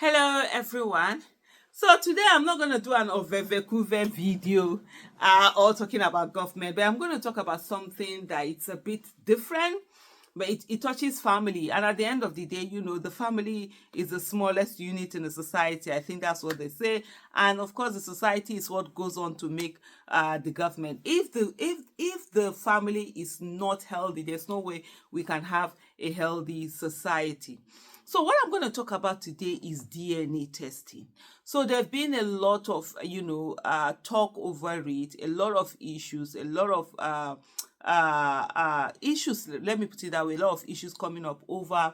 Hello everyone. So today I'm not going to do an ovevekuve video or talking about government, but I'm going to talk about something that it's a bit different, but it touches family. And at the end of the day, the family is the smallest unit in the society. I think that's what they say. And of course, the society is what goes on to make the government. If the family is not healthy, there's no way we can have a healthy society. So what I'm going to talk about today is DNA testing. So there've been a lot of talk over it, a lot of issues, a lot of issues. Let me put it that way. A lot of issues coming up over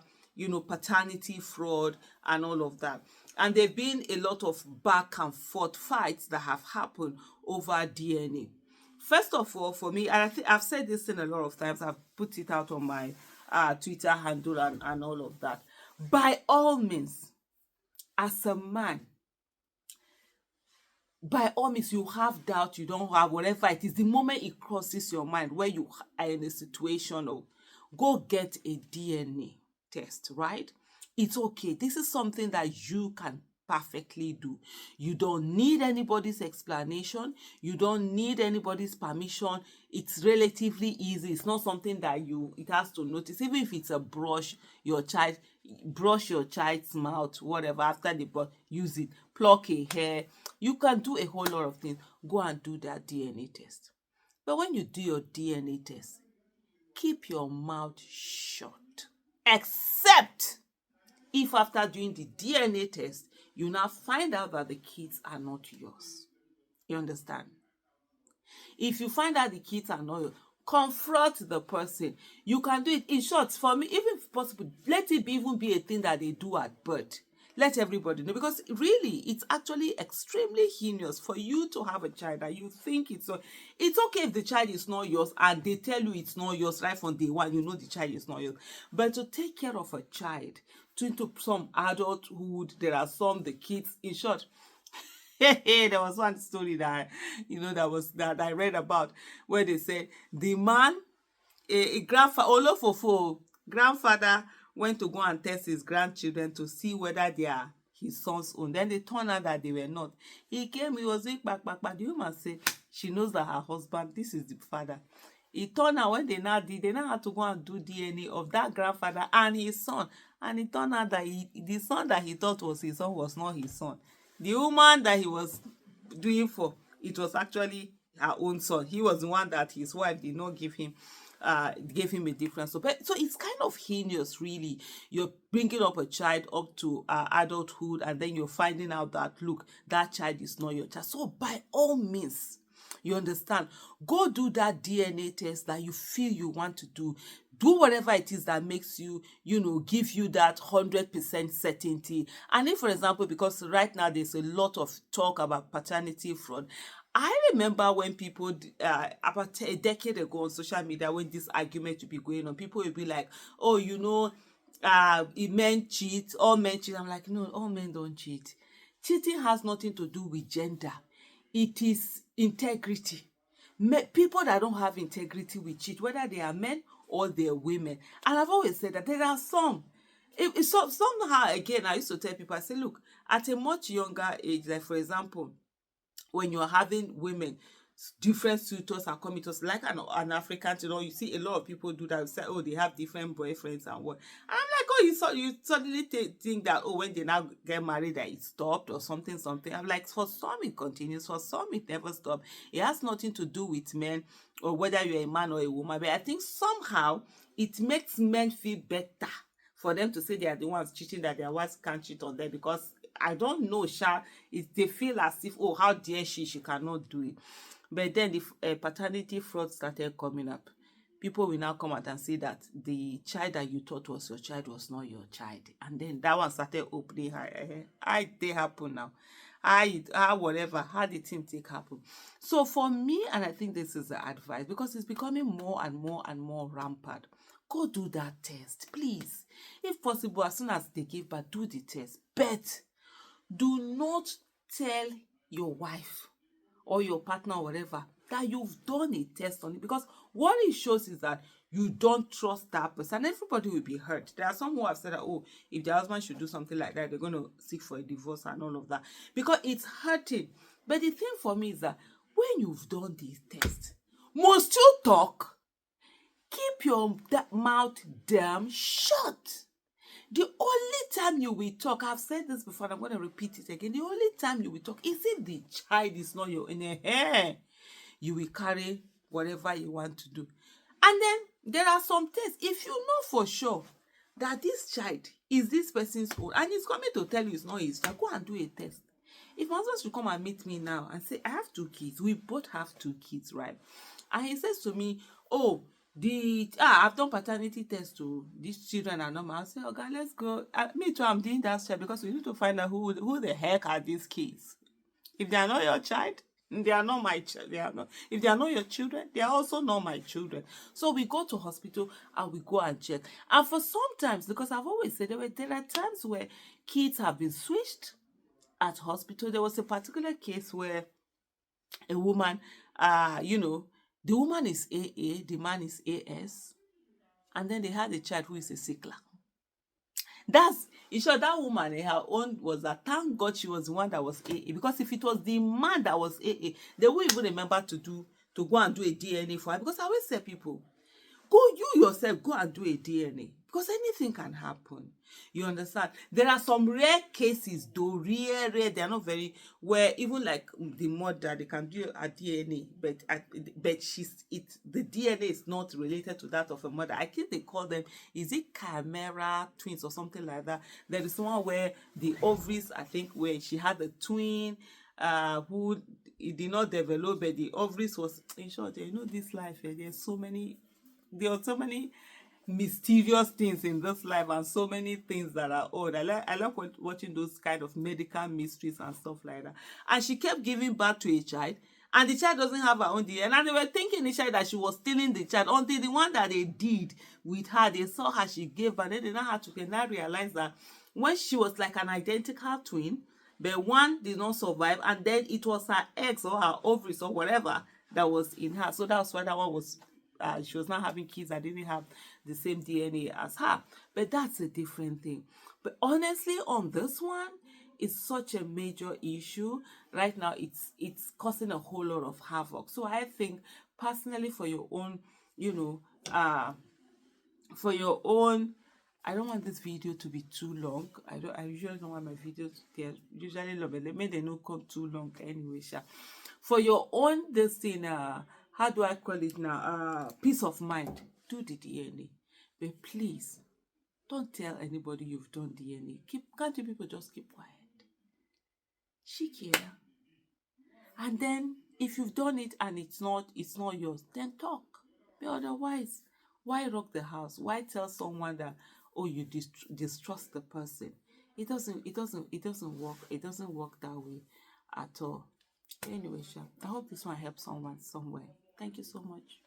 paternity fraud and all of that. And there've been a lot of back and forth fights that have happened over DNA. First of all, for me, and I think I've said this thing a lot of times. I've put it out on my Twitter handle and all of that. By all means, as a man, by all means, you have doubt, you don't have whatever it is. The moment it crosses your mind where you are in a situation of go get a DNA test, right? It's okay. This is something that you can perfectly do. You don't need anybody's explanation. You don't need anybody's permission. It's relatively easy. It's not something that it has to notice. Even if it's a brush your child's mouth, whatever, after they brush, use it, pluck a hair. You can do a whole lot of things. Go and do that DNA test. But when you do your DNA test, keep your mouth shut. Except if after doing the DNA test, you now find out that the kids are not yours. You understand? If you find out the kids are not yours, confront the person. You can do it. In short, for me, even if possible, let it even be a thing that they do at birth. Let everybody know, because really it's actually extremely heinous for you to have a child that you think it's okay if the child is not yours and they tell you it's not yours right from day one. You know the child is not yours, but to take care of a child into some adulthood, there are the kids, in short. There was one story that that I read about, where they said the man, a grandfather, Olofofo grandfather, went to go and test his grandchildren to see whether they are his son's own. Then they turned out that they were not. He came, he was doing back. The woman said she knows that her husband, this is the father. It turned out when they now had to go and do DNA of that grandfather and his son. And it turned out that the son that he thought was his son was not his son. The woman that he was doing for, it was actually her own son. He was the one that his wife did not give him gave him a different. So it's kind of heinous, really. You're bringing up a child up to adulthood, and then you're finding out that, look, that child is not your child. So by all means, you understand, go do that DNA test that you feel you want to do. Do whatever it is that makes you, give you that 100% certainty. And if, for example, because right now there's a lot of talk about paternity fraud, I remember when people, about a decade ago on social media, when this argument would be going on, people would be like, oh, men cheat, all men cheat. I'm like, no, all men don't cheat. Cheating has nothing to do with gender. It is integrity. People that don't have integrity will cheat, whether they are men or they're women. And I've always said that there are some. Somehow, again, I used to tell people, I say, look, at a much younger age, like for example, when you're having women, different suitors are coming to us, like an African, you see a lot of people do that. Say, oh, they have different boyfriends and what. And I'm like, oh, you suddenly think that, oh, when they now get married, that it stopped or something. I'm like, for some it continues, for some it never stopped. It has nothing to do with men or whether you're a man or a woman. But I think somehow it makes men feel better for them to say they are the ones cheating, that their wives can't cheat on them, because I don't know, they feel as if, oh, how dare she cannot do it. But then the paternity fraud started coming up. People will now come out and say that the child that you thought was your child was not your child. And then that one started opening her. How they happen now? How did thing take happen? So for me, and I think this is the advice, because it's becoming more and more and more rampant, go do that test, please. If possible, as soon as they give birth, do the test. But do not tell your wife or your partner or whatever that you've done a test on it, because what it shows is that you don't trust that person. Everybody will be hurt. There are some who have said that, oh, if their husband should do something like that, they're going to seek for a divorce and all of that because it's hurting. But the thing for me is that when you've done this test, must you talk? Keep your mouth damn shut. The only time you will talk, I've said this before, I'm going to repeat it again. The only time you will talk is if the child is not your in a hair. You will carry whatever you want to do. And then there are some tests. If you know for sure that this child is this person's own and he's coming to tell you it's not his child, go and do a test. If my husband should come and meet me now and say, I have 2 kids, we both have 2 kids, right? And he says to me, oh, I've done paternity test to these children are normal. I'll say, okay, let's go. Me too, I'm doing that step because we need to find out who the heck are these kids. If they are not your child, they are not my child. They are not. If they are not your children, they are also not my children. So we go to hospital and we go and check. And for sometimes, because I've always said there are times where kids have been switched at hospital. There was a particular case where a woman, the woman is AA, the man is AS, and then they had a child who is a sickler. That's in short, that woman her own was that thank God she was the one that was AA, because if it was the man that was AA, they wouldn't even remember to go and do a DNA for her. Because I always say people, you yourself go and do a DNA because anything can happen. You understand? There are some rare cases, though rare, they are not very, where even like the mother, they can do a DNA, but the DNA is not related to that of a mother. I think they call them, is it chimera twins or something like that? There is one where the ovaries, I think, where she had a twin, who it did not develop, but the ovaries was, in short, this life, there are so many mysterious things in this life and so many things that are old. I like watching those kind of medical mysteries and stuff like that. And she kept giving birth to a child, and the child doesn't have her own DNA. And they were thinking initially that she was stealing the child until the one that they did with her, they saw her, she gave birth. Then they now had to now realize that when she was like an identical twin, but one did not survive, and then it was her eggs or her ovaries or whatever that was in her. So that's why that one was she was not having kids that didn't have the same DNA as her. But that's a different thing. But honestly, on this one, it's such a major issue. Right now, it's causing a whole lot of havoc. So I think personally, for your own, for your own, I don't want this video to be too long. I usually don't want my videos, they're usually long, but they don't come too long anyway. For your own, this thing, how do I call it now? Peace of mind. Do the DNA. But please, don't tell anybody you've done DNA. Can't you people just keep quiet? Shikia. And then if you've done it and it's not yours, then talk. But otherwise, why rock the house? Why tell someone that, oh, you distrust the person? It doesn't work. It doesn't work that way at all. Anyway, I hope this one helps someone somewhere. Thank you so much.